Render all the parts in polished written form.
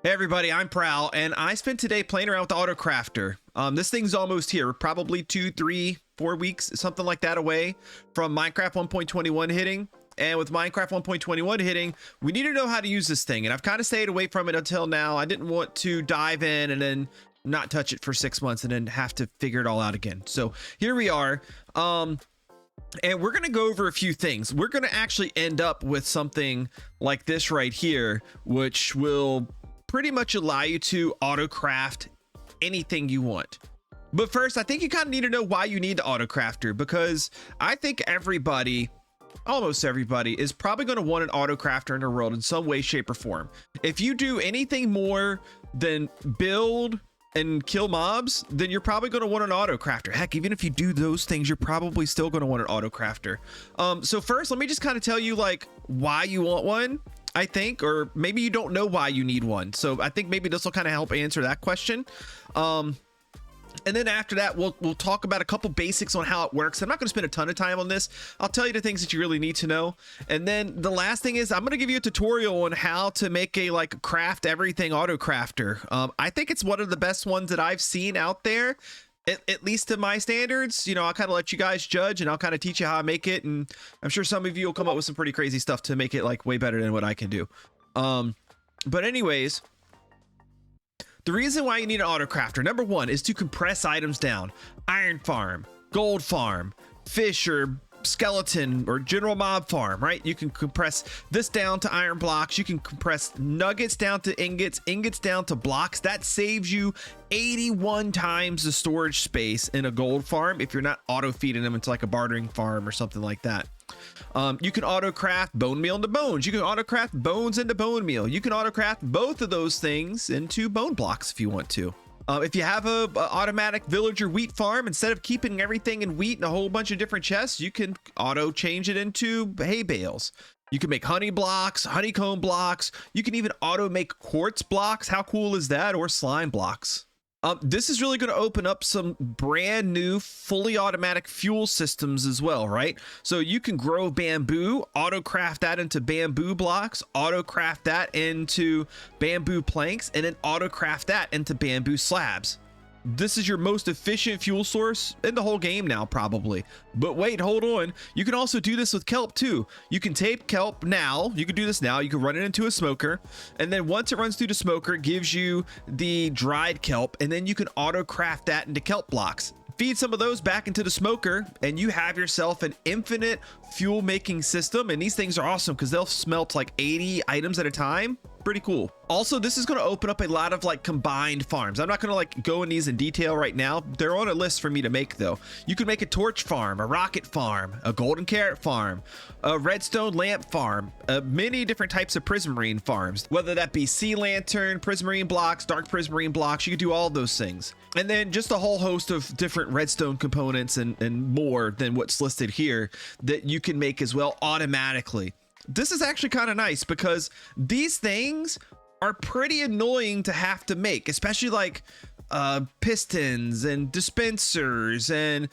Hey everybody, I'm Prowl, and I spent today playing around with the autocrafter. This thing's almost here, probably 2, 3, 4 weeks, something like that away from Minecraft 1.21 hitting. And with Minecraft 1.21 hitting, we need to know how to use this thing. And I've kind of stayed away from it until now. I didn't want to dive in and then not touch it for 6 months and then have to figure it all out again. So here we are. And we're going to go over a few things. We're going to actually end up with something like this right here, which will pretty much allow you to autocraft anything you want. But first, I think you kind of need to know why you need the autocrafter, because I think everybody, almost everybody, is probably going to want an autocrafter in their world in some way, shape, or form. If you do anything more than build and kill mobs, then you're probably going to want an autocrafter. Heck, even if you do those things, you're probably still going to want an autocrafter. So first, let me just kind of tell you like why you want one, I think, or maybe you don't know why you need one. So I think maybe this will kind of help answer that question. And then after that, we'll talk about a couple basics on how it works. I'm not going to spend a ton of time on this. I'll tell you the things that you really need to know. And then the last thing is I'm going to give you a tutorial on how to make a like craft everything autocrafter. I think it's one of the best ones that I've seen out there. At least to my standards. You know, I'll kind of let you guys judge, and I'll kind of teach you how I make it, and I'm sure some of you will come up with some pretty crazy stuff to make it like way better than what I can do. But anyways, the reason why you need an autocrafter, number one, is to compress items down. Iron farm, gold farm, fish or skeleton or general mob farm, right? You can compress this down to iron blocks. You can compress nuggets down to ingots, ingots down to blocks. That saves you 81 times the storage space in a gold farm if you're not auto feeding them into like a bartering farm or something like that. You can autocraft bone meal into bones. You can autocraft bones into bone meal. You can autocraft both of those things into bone blocks if you want to. If you have a automatic villager wheat farm, instead of keeping everything in wheat in a whole bunch of different chests, you can auto change it into hay bales. You can make honey blocks, honeycomb blocks. You can even auto make quartz blocks. How cool is that? Or slime blocks. This is really going to open up some brand new fully automatic fuel systems as well, right? So you can grow bamboo, autocraft that into bamboo blocks, autocraft that into bamboo planks, and then autocraft that into bamboo slabs. This is your most efficient fuel source in the whole game now, probably. But wait, hold on. You can also do this with kelp too. You can tape kelp now. You can do this now. You can run it into a smoker. And then once it runs through the smoker, it gives you the dried kelp. And then you can auto-craft that into kelp blocks. Feed some of those back into the smoker, and you have yourself an infinite fuel making system. And these things are awesome because they'll smelt like 80 items at a time. Pretty cool. Also, this is going to open up a lot of like combined farms. I'm not going to like go in these in detail right now. They're on a list for me to make though. You can make a torch farm, a rocket farm, a golden carrot farm, a redstone lamp farm, many different types of prismarine farms, whether that be sea lantern, prismarine blocks, dark prismarine blocks. You can do all those things. And then just a whole host of different redstone components and more than what's listed here that you can make as well automatically. This is actually kind of nice because these things are pretty annoying to have to make, especially like pistons and dispensers and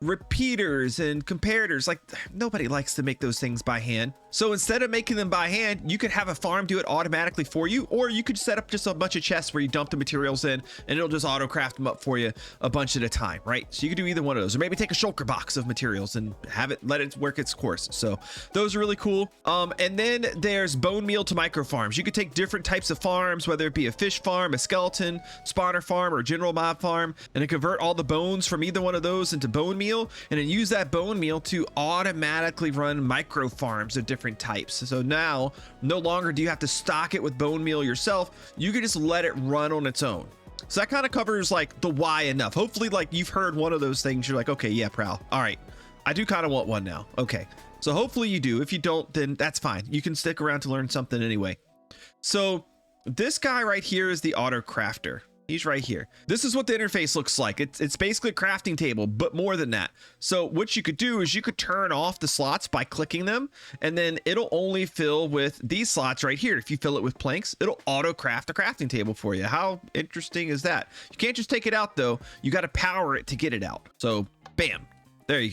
repeaters and comparators. Like nobody likes to make those things by hand. So instead of making them by hand, you could have a farm do it automatically for you, or you could set up just a bunch of chests where you dump the materials in and it'll just auto craft them up for you a bunch at a time, right? So you could do either one of those, or maybe take a shulker box of materials and have it, let it work its course. So those are really cool. And then there's bone meal to micro farms. You could take different types of farms, whether it be a fish farm, a skeleton spawner farm, or a general mob farm, and then convert all the bones from either one of those into bone meal, and then use that bone meal to automatically run micro farms of different types. So now no longer do you have to stock it with bone meal yourself. You can just let it run on its own. So that kind of covers like the why enough. Hopefully like you've heard one of those things. You're like, okay, yeah, Prowl. All right. I do kind of want one now. Okay. So hopefully you do. If you don't, then that's fine. You can stick around to learn something anyway. So this guy right here is the autocrafter. He's right here. This is what the interface looks like. It's basically a crafting table, but more than that. So what you could do is you could turn off the slots by clicking them, and then it'll only fill with these slots right here. If you fill it with planks, it'll auto craft a crafting table for you. How interesting is that? You can't just take it out though. You got to power it to get it out. So bam, there you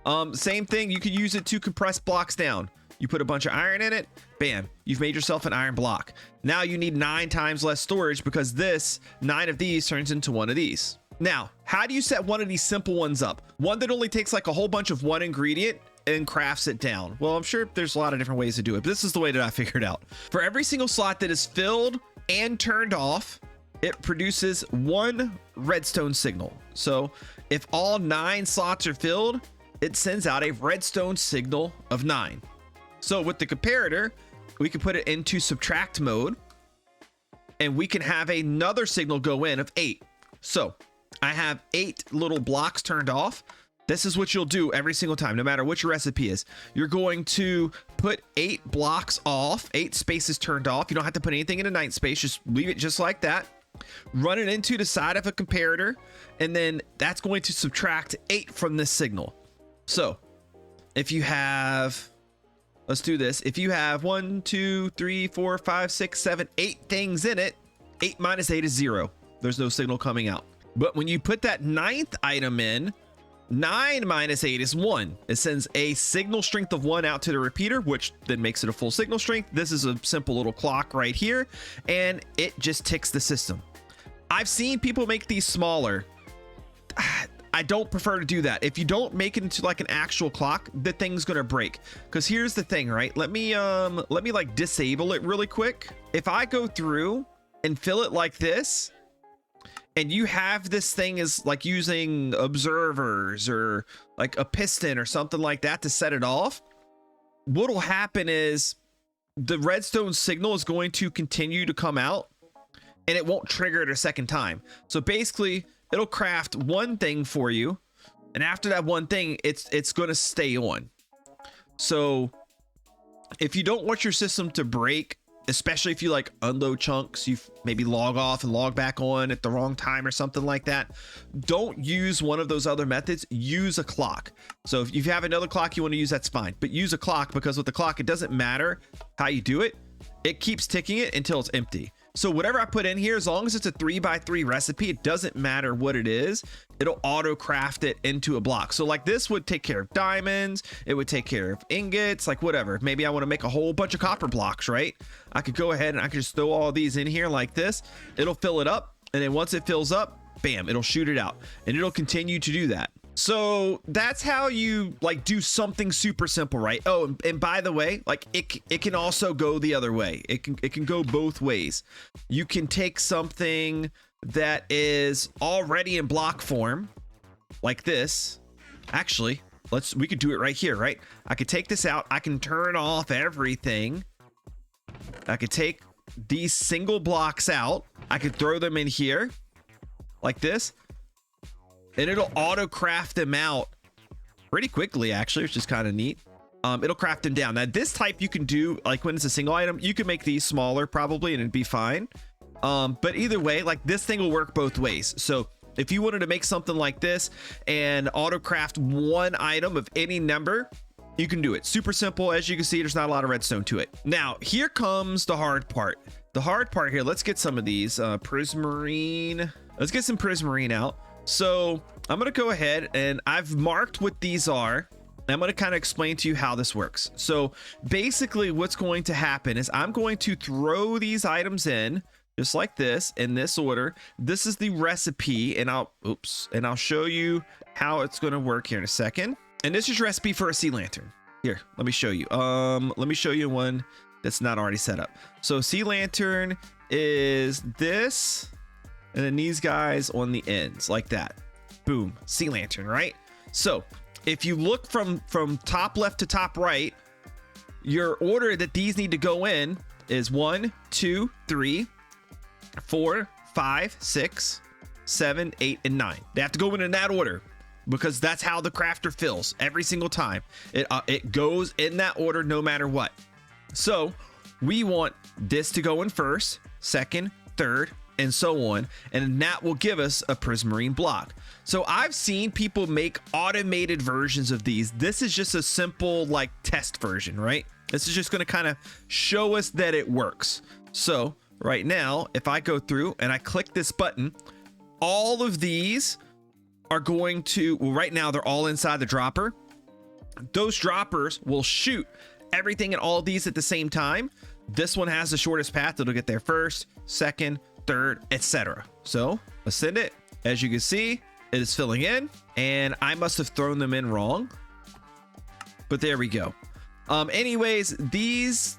go. Same thing. You could use it to compress blocks down. You put a bunch of iron in it, Bam, you've made yourself an iron block. Now you need 9 times less storage because this 9 of these turns into 1 of these. Now, how do you set one of these simple ones up? One that only takes like a whole bunch of one ingredient and crafts it down. Well, I'm sure there's a lot of different ways to do it, but this is the way that I figured out. For every single slot that is filled and turned off, it produces 1 redstone signal. So if all 9 slots are filled, it sends out a redstone signal of 9. So with the comparator, we can put it into subtract mode and we can have another signal go in of 8. So I have 8 little blocks turned off. This is what you'll do every single time, no matter what your recipe is. You're going to put 8 blocks off, 8 spaces turned off. You don't have to put anything in a 9th space, just leave it just like that. Run it into the side of a comparator, and then that's going to subtract 8 from this signal. So if you have, let's do this. If you have 1, 2, 3, 4, 5, 6, 7, 8 things in it, 8 minus 8 is 0. There's no signal coming out. But when you put that 9th item in, 9 minus 8 is 1. It sends a signal strength of 1 out to the repeater, which then makes it a full signal strength. This is a simple little clock right here, and it just ticks the system. I've seen people make these smaller. I don't prefer to do that. If you don't make it into like an actual clock, the thing's gonna break. Because here's the thing, right? Let me like disable it really quick. If I go through and fill it like this, and you have this thing as like using observers or like a piston or something like that to set it off, what'll happen is the redstone signal is going to continue to come out and it won't trigger it a second time. So basically it'll craft one thing for you, and after that one thing, it's going to stay on. So if you don't want your system to break, especially if you like unload chunks, you maybe log off and log back on at the wrong time or something like that, don't use one of those other methods. Use a clock. So if you have another clock you want to use, that's fine, but use a clock, because with the clock, it doesn't matter how you do it. It keeps ticking it until it's empty. So whatever I put in here, as long as it's a 3x3 recipe, it doesn't matter what it is, it'll auto craft it into a block. So like this would take care of diamonds, it would take care of ingots, like whatever. Maybe I want to make a whole bunch of copper blocks, right? I could go ahead and I could just throw all these in here like this. It'll fill it up, and then once it fills up, bam, it'll shoot it out, and it'll continue to do that. So that's how you like do something super simple, right? Oh, and by the way, like it can also go the other way. It can go both ways. You can take something that is already in block form like this. Actually, we could do it right here, right? I could take this out. I can turn off everything. I could take these single blocks out. I could throw them in here like this, and it'll auto craft them out pretty quickly, actually, which is kind of neat. It'll craft them down. Now this type you can do like when it's a single item. You can make these smaller probably and it'd be fine. But either way, like this thing will work both ways. So if you wanted to make something like this and auto craft one item of any number, you can do it. Super simple. As you can see, there's not a lot of redstone to it. Now here comes the hard part. The hard part here, let's get some of these prismarine. Let's get some prismarine out. So I'm going to go ahead and I've marked what these are. I'm going to kind of explain to you how this works. So basically what's going to happen is I'm going to throw these items in just like this, in this order. This is the recipe, and I'll show you how it's going to work here in a second. And this is your recipe for a sea lantern. Here, let me show you. Let me show you one that's not already set up. So sea lantern is this, and then these guys on the ends like that. Boom, sea lantern, right? So if you look from top left to top right, your order that these need to go in is 1, 2, 3, 4, 5, 6, 7, 8, and 9. They have to go in that order, because that's how the crafter fills every single time. It goes in that order no matter what. So we want this to go in first, second, third, and so on, and that will give us a prismarine block. So I've seen people make automated versions of these. This is just a simple like test version, right? This is just going to kind of show us that it works. So right now, if I go through and I click this button, all of these are going to, well, right now they're all inside the dropper. Those droppers will shoot everything in all of these at the same time, this one has the shortest path. It'll get there first, second, third, etc. So let's send it. As you can see, it is filling in, and I must have thrown them in wrong, but there we go. Anyways, this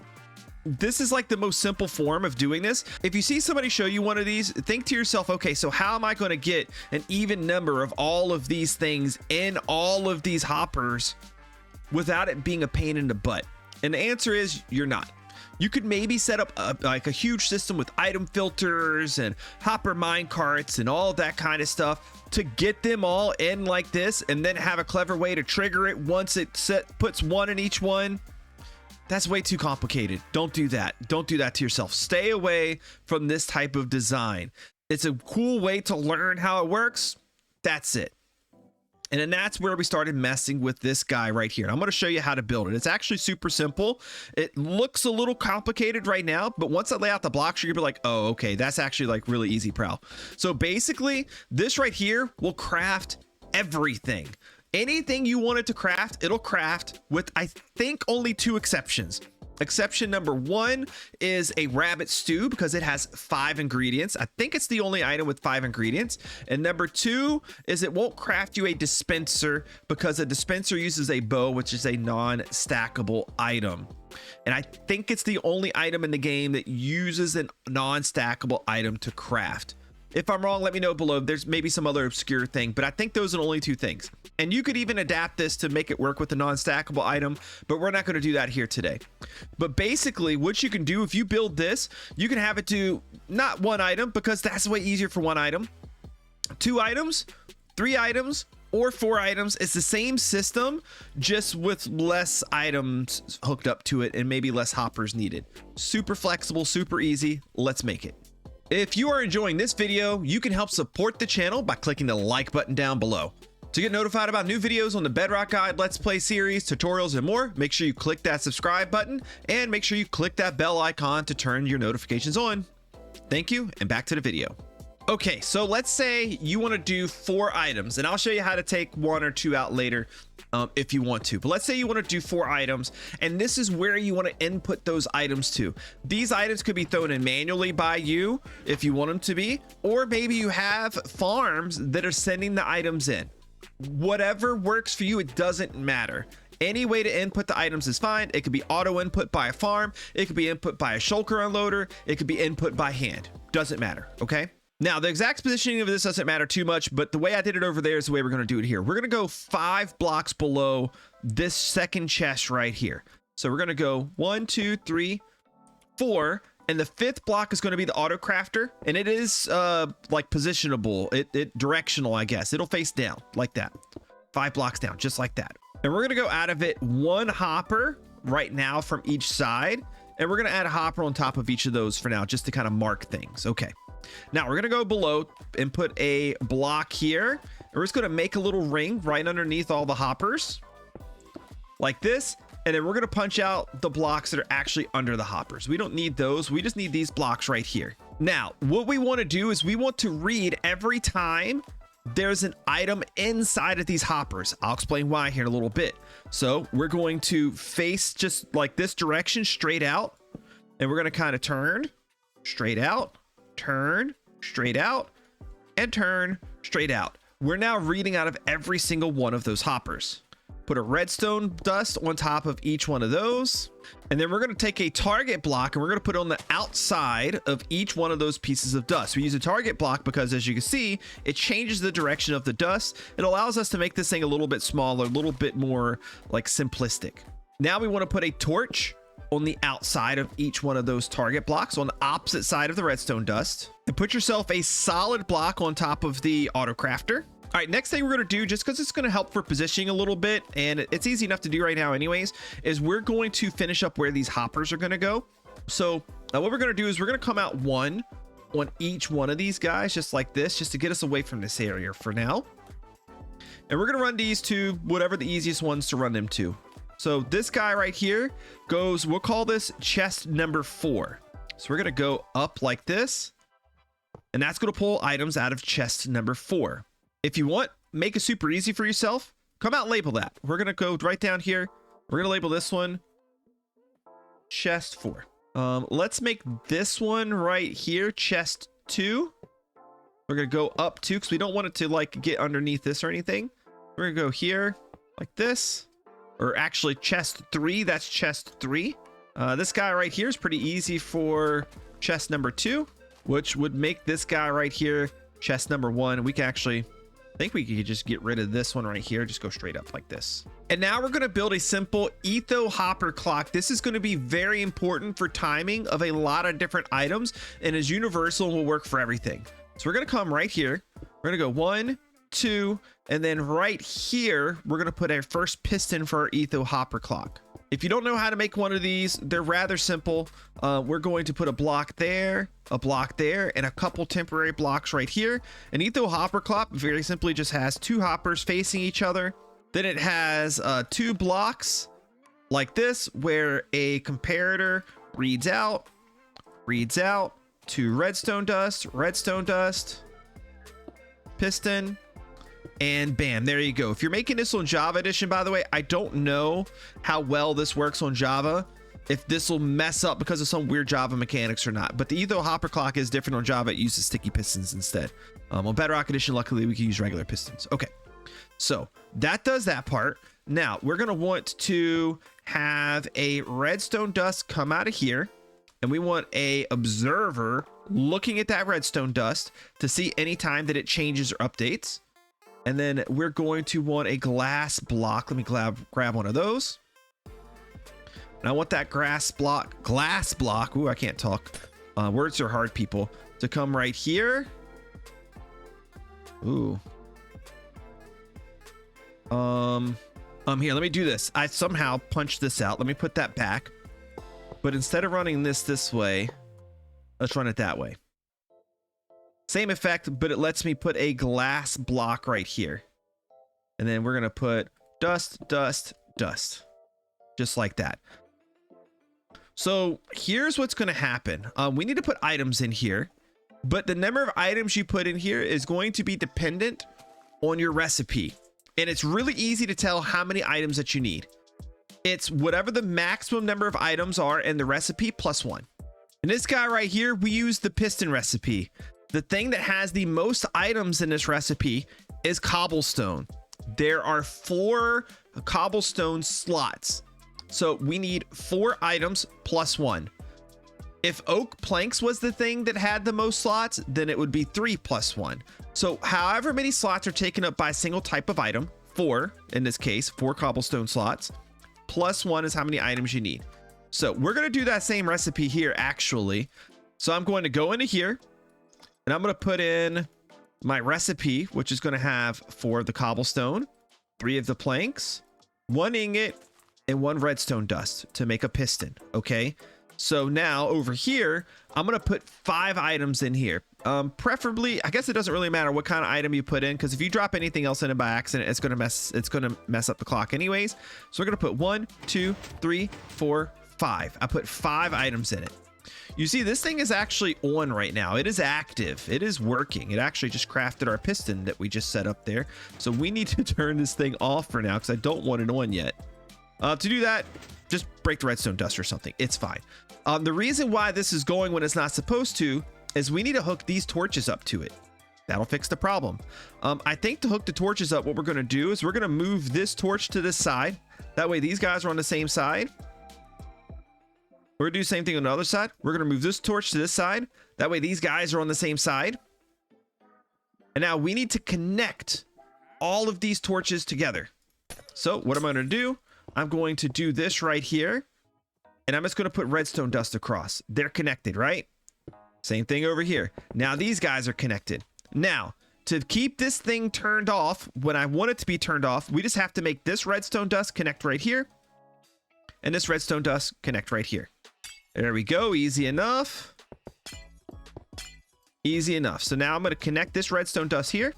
is like the most simple form of doing this. If you see somebody show you one of these, think to yourself, okay, so how am I going to get an even number of all of these things in all of these hoppers without it being a pain in the butt? And the answer is you're not. You could maybe set up like a huge system with item filters and hopper mine carts and all that kind of stuff to get them all in like this, and then have a clever way to trigger it once it puts one in each one. That's way too complicated. Don't do that. Don't do that to yourself. Stay away from this type of design. It's a cool way to learn how it works. That's it. And then that's where we started messing with this guy right here. I'm going to show you how to build it. It's actually super simple. It looks a little complicated right now, but once I lay out the blocks, you're gonna be like, oh, okay, that's actually like really easy, Prowl. So basically, this right here will craft everything. Anything you wanted to craft, it'll craft with, I think, only 2 exceptions. Exception number 1 is a rabbit stew because it has 5 ingredients. I think it's the only item with 5 ingredients. And number 2 is it won't craft you a dispenser because a dispenser uses a bow, which is a non-stackable item. And I think it's the only item in the game that uses a non-stackable item to craft. If I'm wrong, let me know below. There's maybe some other obscure thing, but I think those are the only 2 things. And you could even adapt this to make it work with a non-stackable item, but we're not going to do that here today. But basically, what you can do if you build this, you can have it do not 1 item, because that's way easier for 1 item, 2 items, 3 items, or 4 items. It's the same system, just with less items hooked up to it and maybe less hoppers needed. Super flexible, super easy. Let's make it. If you are enjoying this video, you can help support the channel by clicking the like button down below. To get notified about new videos on the Bedrock Guide, Let's Play series, tutorials, and more, make sure you click that subscribe button and make sure you click that bell icon to turn your notifications on. Thank you, and back to the video. Okay, so let's say you want to do 4 items, and I'll show you how to take 1 or 2 out later if you want to. But let's say you want to do 4 items, and this is where you want to input those items to. These items could be thrown in manually by you if you want them to be, or maybe you have farms that are sending the items in. Whatever works for you, it doesn't matter. Any way to input the items is fine. It could be auto input by a farm, it could be input by a shulker unloader, it could be input by hand. Doesn't matter, okay? Now, the exact positioning of this doesn't matter too much, but the way I did it over there is the way we're going to do it here. We're going to go 5 blocks below this second chest right here. So we're going to go 1, 2, 3, 4, and the 5th block is going to be the autocrafter, and it is like positionable, it directional, I guess. It'll face down like that. 5 blocks down, just like that. And we're going to go out of it 1 hopper right now from each side, and we're going to add a hopper on top of each of those for now, just to kind of mark things. Okay. Now we're going to go below and put a block here. And we're just going to make a little ring right underneath all the hoppers like this. And then we're going to punch out the blocks that are actually under the hoppers. We don't need those. We just need these blocks right here. Now, what we want to do is we want to read every time there's an item inside of these hoppers. I'll explain why here in a little bit. So we're going to face just like this direction straight out. And we're going to kind of turn straight out. Turn straight out, and turn straight out. We're now reading out of every single one of those hoppers. Put a redstone dust on top of each one of those, and then we're going to take a target block and we're going to put it on the outside of each one of those pieces of dust. We use a target block because, as you can see, it changes the direction of the dust. It allows us to make this thing a little bit smaller, a little bit more like simplistic. Now we want to put a torch on the outside of each one of those target blocks on the opposite side of the redstone dust, and put yourself a solid block on top of the autocrafter. All right, next thing we're going to do, just because it's going to help for positioning a little bit, and it's easy enough to do right now anyways, is we're going to finish up where these hoppers are going to go. So what we're going to do is we're going to come out 1 on each one of these guys, just like this, just to get us away from this area for now. And we're going to run these to whatever the easiest ones to run them to. So this guy right here goes, we'll call this chest number 4. So we're going to go up like this, and that's going to pull items out of chest number 4. If you want, make it super easy for yourself. Come out and label that. We're going to go right down here. We're going to label this one chest 4. Let's make this one right here chest 2. We're gonna go up 2 because we don't want it to like get underneath this or anything. We're gonna go here like this, or actually chest 3. That's chest 3. This guy right here is pretty easy for chest number 2, which would make this guy right here chest number 1. We can actually, I think we could just get rid of this one right here, just go straight up like this. And now we're going to build a simple etho hopper clock. This is going to be very important for timing of a lot of different items and is universal and will work for everything. So we're going to come right here. We're going to go 1, 2, and then right here, we're going to put our first piston for our etho hopper clock. If you don't know how to make one of these, they're rather simple. We're going to put a block there, and a couple temporary blocks right here. An etho hopper clock very simply just has 2 hoppers facing each other. Then it has 2 blocks like this, where a comparator reads out, 2 redstone dust, piston, and bam, there you go. If you're making this on Java Edition, by the way, I don't know how well this works on Java, if this will mess up because of some weird Java mechanics or not. But the etho hopper clock is different on Java. It uses sticky pistons instead. On Bedrock Edition, luckily, we can use regular pistons. Okay, so that does that part. Now, we're going to want to have a redstone dust come out of here, and we want a observer looking at that redstone dust to see any time that it changes or updates. And then we're going to want a glass block. Let me grab one of those. And I want that glass block. Ooh, I can't talk. Words are hard, people. To come right here. Ooh. Here, let me do this. I somehow punched this out. Let me put that back. But instead of running this way, let's run it that way. Same effect, but it lets me put a glass block right here. And then we're going to put dust, just like that. So here's what's going to happen. We need to put items in here, but the number of items you put in here is going to be dependent on your recipe. And it's really easy to tell how many items that you need. It's whatever the maximum number of items are in the recipe plus 1. In this guy right here, we use the piston recipe. The thing that has the most items in this recipe is cobblestone. There are 4 cobblestone slots. So we need 4 items plus 1. If oak planks was the thing that had the most slots, then it would be 3 plus 1. So however many slots are taken up by a single type of item, 4 in this case, 4 cobblestone slots, plus 1 is how many items you need. So we're going to do that same recipe here, actually. So I'm going to go into here, and I'm going to put in my recipe, which is going to have 4 of the cobblestone, 3 of the planks, 1 ingot, and 1 redstone dust to make a piston. Okay. So now over here, I'm going to put 5 items in here. Preferably, I guess it doesn't really matter what kind of item you put in, because if you drop anything else in it by accident, it's going to mess up the clock anyways. So we're going to put 1, 2, 3, 4, 5. I put 5 items in it. You see, this thing is actually on right now. It is active. It is working. It actually just crafted our piston that we just set up there. So we need to turn this thing off for now because I don't want it on yet. To do that, just break the redstone dust or something. It's fine. The reason why this is going when it's not supposed to is we need to hook these torches up to it. That'll fix the problem. I think to hook the torches up, what we're going to do is we're going to move this torch to this side. That way these guys are on the same side. We're going to do the same thing on the other side. We're going to move this torch to this side. That way these guys are on the same side. And now we need to connect all of these torches together. So what I'm going to do, I'm going to do this right here. And I'm just going to put redstone dust across. They're connected, right? Same thing over here. Now these guys are connected. Now, to keep this thing turned off, when I want it to be turned off, we just have to make this redstone dust connect right here. And this redstone dust connect right here. There we go. Easy enough. Easy enough. So now I'm going to connect this redstone dust here.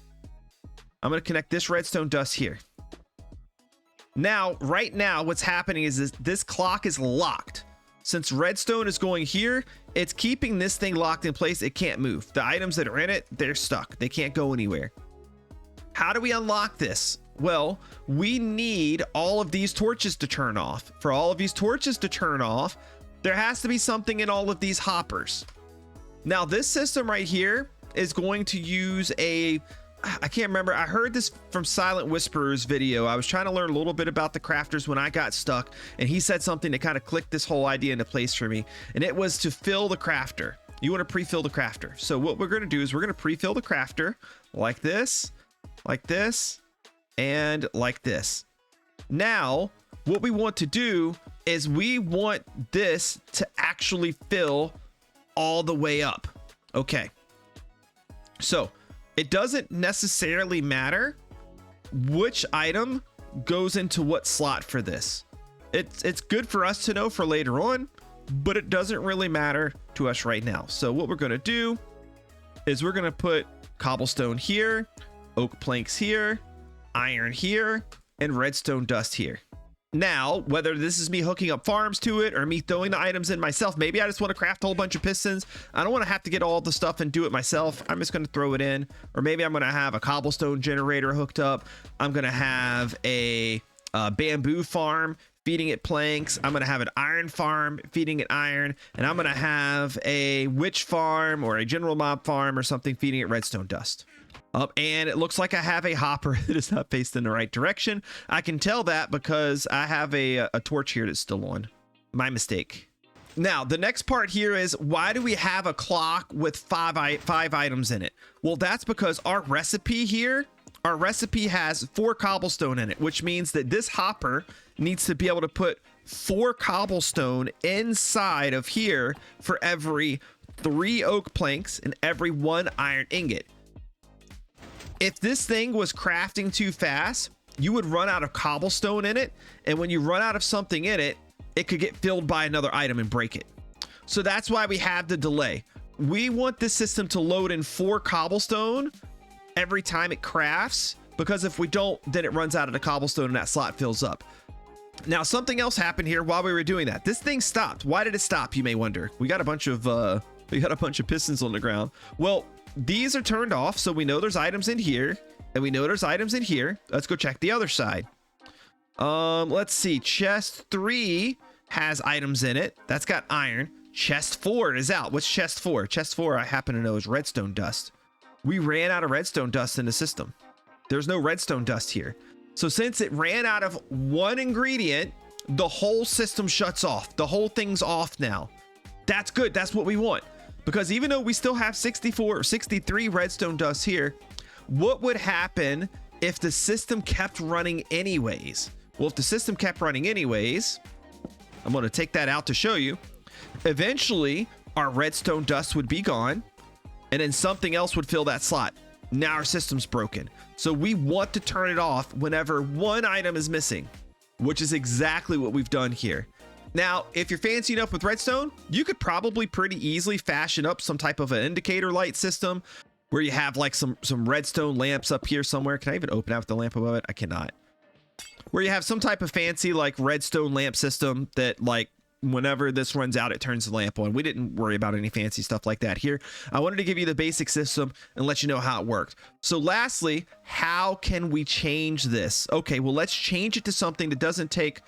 I'm going to connect this redstone dust here. Now, right now, what's happening is this clock is locked. Since redstone is going here, it's keeping this thing locked in place. It can't move. The items that are in it, they're stuck. They can't go anywhere. How do we unlock this? Well, we need all of these torches to turn off. For all of these torches to turn off, there has to be something in all of these hoppers. Now this system right here is going to use I can't remember. I heard this from Silent Whisperer's video. I was trying to learn a little bit about the crafters when I got stuck, and he said something that kind of clicked this whole idea into place for me, and it was to fill the crafter. You want to pre-fill the crafter. So what we're going to do is we're going to pre-fill the crafter like this, and like this. Now, what we want to do is we want this to actually fill all the way up. Okay. So it doesn't necessarily matter which item goes into what slot for this. It's good for us to know for later on, but it doesn't really matter to us right now. So what we're going to do is we're going to put cobblestone here, oak planks here, iron here, and redstone dust here. Now, whether this is me hooking up farms to it or me throwing the items in myself, maybe I just want to craft a whole bunch of pistons. I don't want to have to get all the stuff and do it myself. I'm just going to throw it in. Or maybe I'm going to have a cobblestone generator hooked up. I'm going to have a bamboo farm feeding it planks. I'm going to have an iron farm feeding it iron. And I'm going to have a witch farm or a general mob farm or something feeding it redstone dust. And it looks like I have a hopper that is not faced in the right direction. I can tell that because I have a torch here that's still on. My mistake. Now, the next part here is, why do we have a clock with five items in it? Well, that's because our recipe here, our recipe has 4 cobblestone in it, which means that this hopper needs to be able to put 4 cobblestone inside of here for every 3 oak planks and every 1 iron ingot. If this thing was crafting too fast, you would run out of cobblestone in it. And when you run out of something in it, it could get filled by another item and break it. So that's why we have the delay. We want this system to load in 4 cobblestone every time it crafts, because if we don't, then it runs out of the cobblestone and that slot fills up. Now, something else happened here while we were doing that. This thing stopped. Why did it stop, you may wonder? We got a bunch of pistons on the ground. Well, these are turned off, so we know there's items in here, and we know there's items in here. Let's go check the other side. Let's see. Chest 3 has items in it. That's got iron. Chest 4 is out. What's chest 4? Chest 4, I happen to know, is redstone dust. We ran out of redstone dust in the system. There's no redstone dust here. So since it ran out of 1 ingredient, the whole system shuts off. The whole thing's off now. That's good. That's what we want. Because even though we still have 64 or 63 redstone dust here, what would happen if the system kept running anyways? Well, if the system kept running anyways, I'm going to take that out to show you. Eventually, our redstone dust would be gone, and then something else would fill that slot. Now our system's broken. So we want to turn it off whenever 1 item is missing, which is exactly what we've done here. Now, if you're fancy enough with redstone, you could probably pretty easily fashion up some type of an indicator light system where you have like some redstone lamps up here somewhere. Can I even open out with the lamp above it? I cannot. Where you have some type of fancy like redstone lamp system that, like, whenever this runs out, it turns the lamp on. We didn't worry about any fancy stuff like that here. I wanted to give you the basic system and let you know how it worked. So lastly, how can we change this? Okay, well, let's change it to something that doesn't take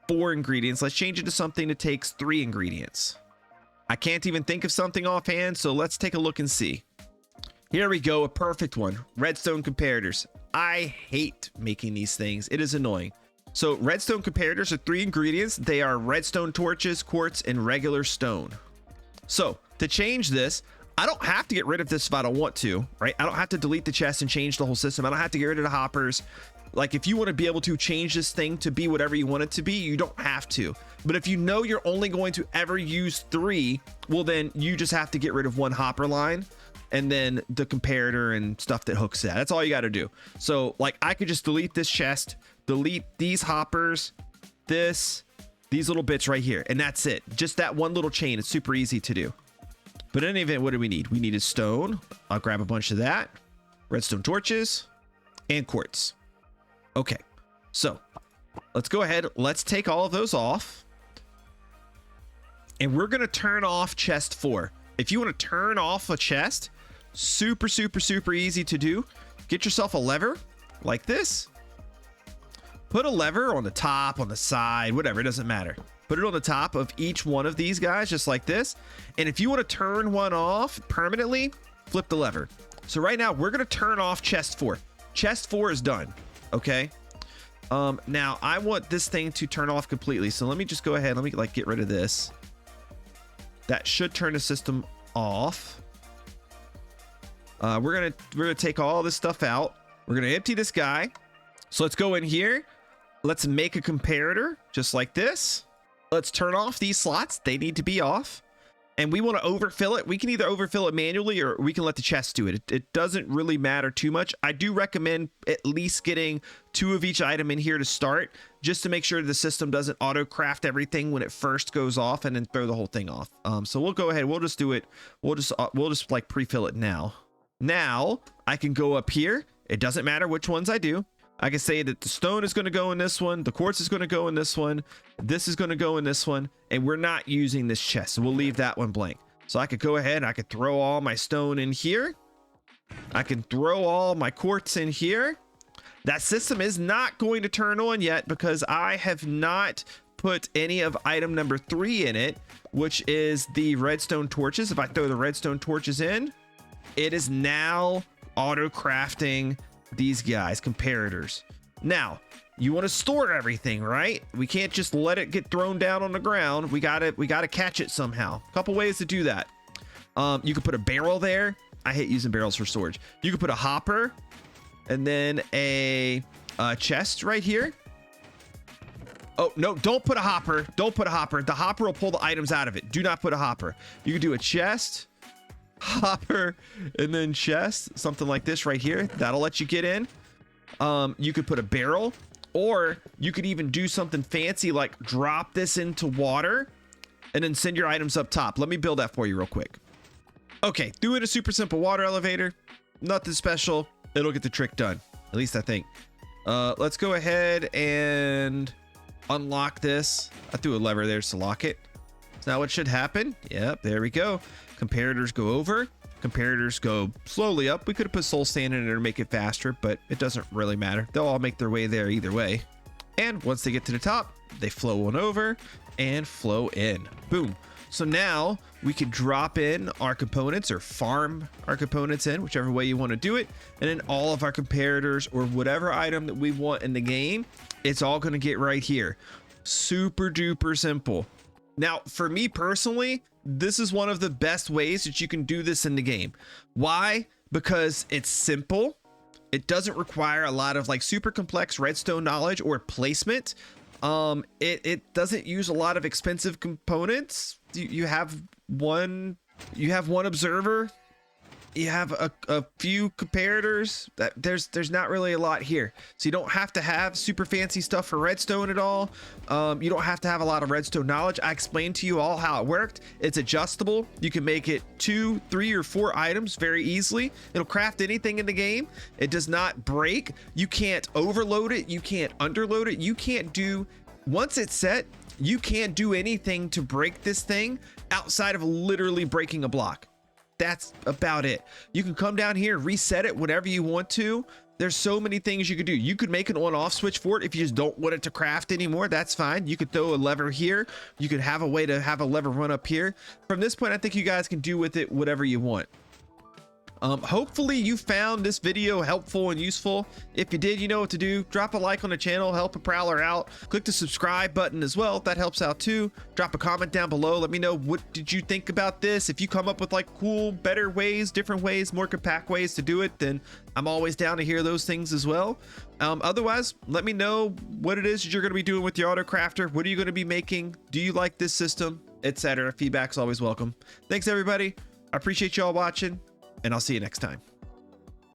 4 ingredients. Let's change it to something that takes 3 ingredients. I can't even think of something offhand, so let's take a look and see. Here we go, a perfect one. Redstone comparators. I hate making these things. It is annoying. So redstone comparators are 3 ingredients. They are redstone torches, quartz, and regular stone. So to change this, I don't have to get rid of this if I don't want to, right? I don't have to delete the chest and change the whole system. I don't have to get rid of the hoppers. Like, if you want to be able to change this thing to be whatever you want it to be, you don't have to. But if you know you're only going to ever use 3, well, then you just have to get rid of 1 hopper line and then the comparator and stuff that hooks that. That's all you got to do. So, like, I could just delete this chest, delete these hoppers, these little bits right here, and that's it. Just that one little chain. It's super easy to do. But in any event, what do we need? We needed stone. I'll grab a bunch of that. Redstone torches and quartz. Okay, so let's go ahead. Let's take all of those off. And we're going to turn off chest 4. If you want to turn off a chest, super easy to do. Get yourself a lever like this. Put a lever on the top, on the side, whatever. It doesn't matter. Put it on the top of each one of these guys, just like this. And if you want to turn one off permanently, flip the lever. So right now we're going to turn off chest 4. Chest 4 is done. Okay. Now I want this thing to turn off completely. So let me just go ahead. Let me like get rid of this. That should turn the system off. We're gonna take all this stuff out. We're gonna empty this guy. So let's go in here. Let's make a comparator just like this. Let's turn off these slots. They need to be off. And we want to overfill it. We can either overfill it manually or we can let the chest do it. It doesn't really matter too much. I do recommend at least getting 2 of each item in here to start, just to make sure the system doesn't auto craft everything when it first goes off and then throw the whole thing off. So we'll go ahead. We'll just do it. We'll just like pre-fill it now. Now I can go up here. It doesn't matter which ones I do. I can say that the stone is going to go in this one, the quartz is going to go in this one, this is going to go in this one, and we're not using this chest, so we'll leave that one blank. So I could go ahead and I could throw all my stone in here. I can throw all my quartz in here. That system is not going to turn on yet because I have not put any of item number 3 in it, which is the redstone torches. If I throw the redstone torches in, it is now auto crafting these guys, comparators. Now you want to store everything, right? We can't just let it get thrown down on the ground. We gotta catch it somehow. A couple ways to do that. You could put a barrel there. I hate using barrels for storage. You could put a hopper and then a chest right here. Oh no, don't put a hopper. Don't put a hopper. The hopper will pull the items out of it. Do not put a hopper. You could do a chest, hopper, and then chest, something like this right here. That'll let you get in. You could put a barrel, or you could even do something fancy like drop this into water and then send your items up top. Let me build that for you real quick. Okay, doing a super simple water elevator, nothing special. It'll get the trick done, at least I think. Let's go ahead and unlock this. I threw a lever there to lock it. So now what should happen? Yep, there we go. Comparators go over. Comparators go slowly up. We could have put soul sand in it to make it faster, but it doesn't really matter. They'll all make their way there either way. And once they get to the top, they flow on over and flow in. Boom. So now we can drop in our components or farm our components in, whichever way you want to do it. And then all of our comparators or whatever item that we want in the game, it's all going to get right here. Super duper simple. Now, for me personally, this is one of the best ways that you can do this in the game. Why? Because it's simple. It doesn't require a lot of like super complex redstone knowledge or placement. It doesn't use a lot of expensive components. You have one observer. You have a few comparators. There's not really a lot here, so you don't have to have super fancy stuff for redstone at all. You don't have to have a lot of redstone knowledge. I explained to you all how it worked. It's adjustable. You can make it 2, 3, or 4 items very easily. It'll craft anything in the game. It does not break. You can't overload it. You can't underload it. You can't do, once it's set, you can't do anything to break this thing outside of literally breaking a block. That's about it. You can come down here, reset it whenever you want to. There's so many things you could do. You could make an on-off switch for it if you just don't want it to craft anymore. That's fine. You could throw a lever here. You could have a way to have a lever run up here. From this point, I think you guys can do with it whatever you want. Hopefully you found this video helpful and useful. If you did, you know what to do. Drop a like on the channel, help a prowler out. Click the subscribe button as well. That helps out too. Drop a comment down below. Let me know, what did you think about this? If you come up with like cool, better ways, different ways, more compact ways to do it, then I'm always down to hear those things as well. Otherwise, let me know what it is you're going to be doing with your autocrafter. What are you going to be making? Do you like this system, etc.? Feedback's always welcome. Thanks everybody. I appreciate y'all watching, and I'll see you next time.